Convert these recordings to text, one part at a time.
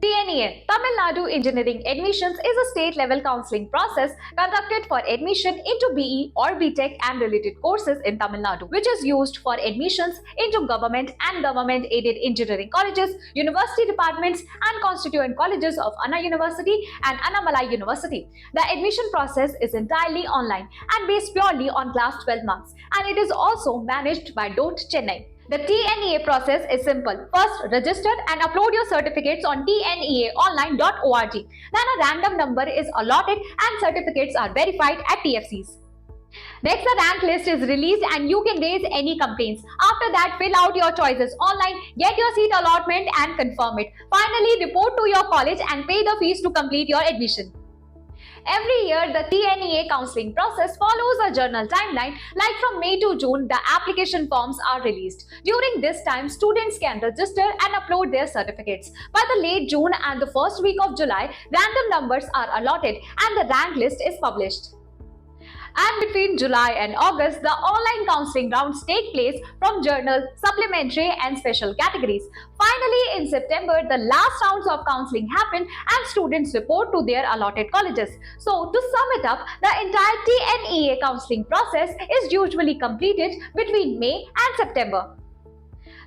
TNEA, Tamil Nadu Engineering Admissions, is a state-level counseling process conducted for admission into BE or BTech and related courses in Tamil Nadu, which is used for admissions into government and government-aided engineering colleges, university departments, and constituent colleges of Anna University and Annamalai University. The admission process is entirely online and based purely on class 12 marks, and it is also managed by DOT Chennai. The TNEA process is simple. First, register and upload your certificates on tneaonline.org. Then a random number is allotted and certificates are verified at TFCs. Next, the rank list is released and you can raise any complaints. After that, fill out your choices online, get your seat allotment and confirm it. Finally, report to your college and pay the fees to complete your admission. Every year, the TNEA counseling process follows a journal timeline. Like from May to June, the application forms are released. During this time, students can register and upload their certificates. By the late June and the first week of July, random numbers are allotted and the rank list is published. And between July and August, the online counseling rounds take place from journal, supplementary and special categories. Finally, in September, the last rounds of counseling happen and students report to their allotted colleges. So, to sum it up, the entire TNEA counseling process is usually completed between May and September.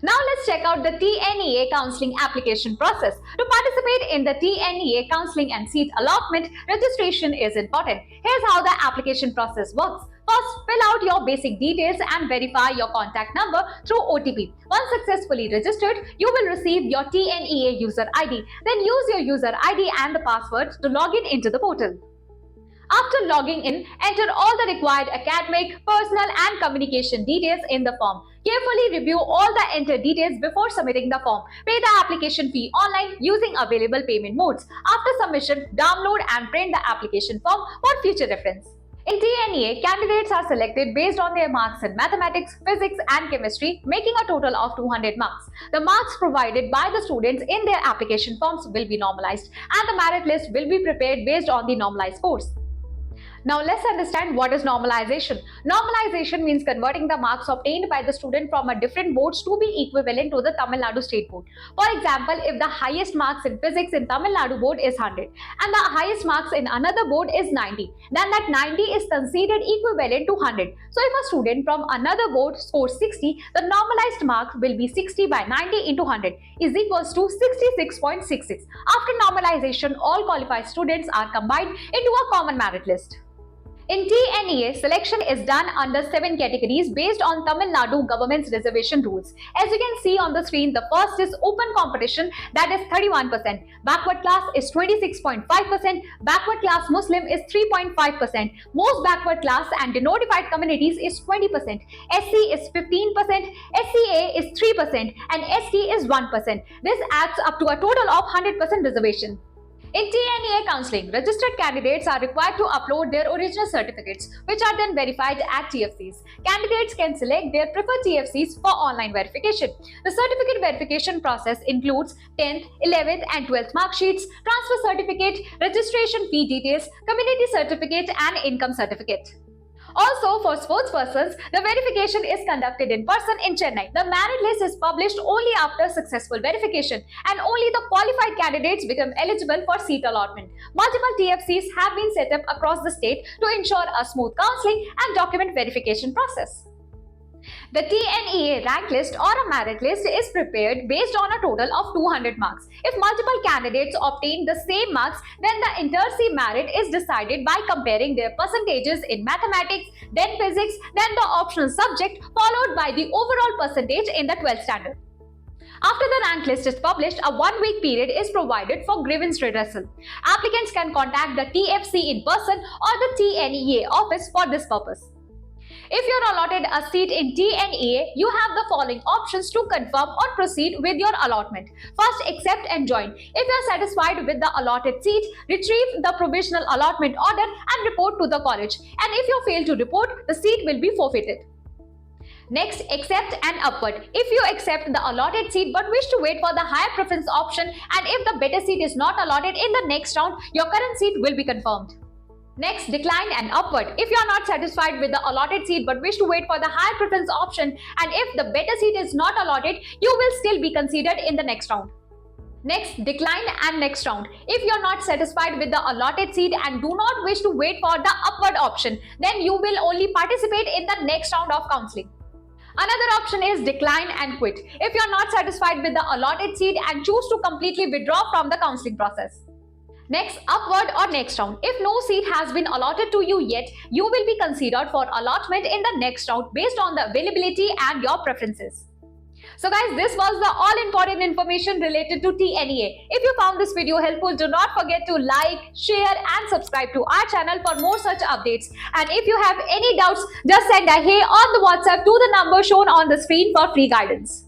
Now let's check out the TNEA counseling application process. To participate in the TNEA counseling and seat allotment, registration is important. Here's how the application process works. First, fill out your basic details and verify your contact number through OTP. Once successfully registered, you will receive your TNEA user ID. Then use your user ID and the password to log in into the portal. After logging in, enter all the required academic, personal and communication details in the form. Carefully review all the entered details before submitting the form. Pay the application fee online using available payment modes. After submission, download and print the application form for future reference. In TNEA, candidates are selected based on their marks in mathematics, physics and chemistry, making a total of 200 marks. The marks provided by the students in their application forms will be normalized and the merit list will be prepared based on the normalized scores. Now let's understand what is normalization. Normalization means converting the marks obtained by the student from a different boards to be equivalent to the Tamil Nadu State Board. For example, if the highest marks in physics in Tamil Nadu Board is 100 and the highest marks in another board is 90, then that 90 is considered equivalent to 100. So if a student from another board scores 60, the normalized mark will be 60 by 90 into 100 is equals to 66.66. After normalization, all qualified students are combined into a common merit list. In TNEA, selection is done under 7 categories based on Tamil Nadu government's reservation rules. As you can see on the screen, the first is open competition, that is 31%. Backward class is 26.5%. Backward class Muslim is 3.5%. Most backward class and denotified communities is 20%. SC is 15%. SCA is 3% and ST is 1%. This adds up to a total of 100% reservation. In TNEA counseling, registered candidates are required to upload their original certificates, which are then verified at TFCs. Candidates can select their preferred TFCs for online verification. The certificate verification process includes 10th, 11th and 12th mark sheets, transfer certificate, registration fee details, community certificate and income certificate. Also, for sports persons, the verification is conducted in person in Chennai. The merit list is published only after successful verification and only the qualified candidates become eligible for seat allotment. Multiple TFCs have been set up across the state to ensure a smooth counseling and document verification process. The TNEA rank list or a merit list is prepared based on a total of 200 marks. If multiple candidates obtain the same marks, then the inter-C merit is decided by comparing their percentages in mathematics, then physics, then the optional subject, followed by the overall percentage in the 12th standard. After the rank list is published, a 1-week period is provided for grievance redressal. Applicants can contact the TFC in person or the TNEA office for this purpose. If you're allotted a seat in TNEA, you have the following options to confirm or proceed with your allotment. First, accept and join. If you're satisfied with the allotted seat, retrieve the provisional allotment order and report to the college. And if you fail to report, the seat will be forfeited. Next, accept and upward. If you accept the allotted seat but wish to wait for the higher preference option, and if the better seat is not allotted in the next round, your current seat will be confirmed. Next, decline and upward. If you are not satisfied with the allotted seat but wish to wait for the higher preference option, and if the better seat is not allotted, you will still be considered in the next round. Next, decline and next round. If you are not satisfied with the allotted seat and do not wish to wait for the upward option, then you will only participate in the next round of counseling. Another option is decline and quit. If you are not satisfied with the allotted seat and choose to completely withdraw from the counseling process. Next, upward or next round. If no seat has been allotted to you yet, you will be considered for allotment in the next round based on the availability and your preferences. So guys, this was the all important information related to TNEA. If you found this video helpful, do not forget to like, share and subscribe to our channel for more such updates. And if you have any doubts, just send a hey on the WhatsApp to the number shown on the screen for free guidance.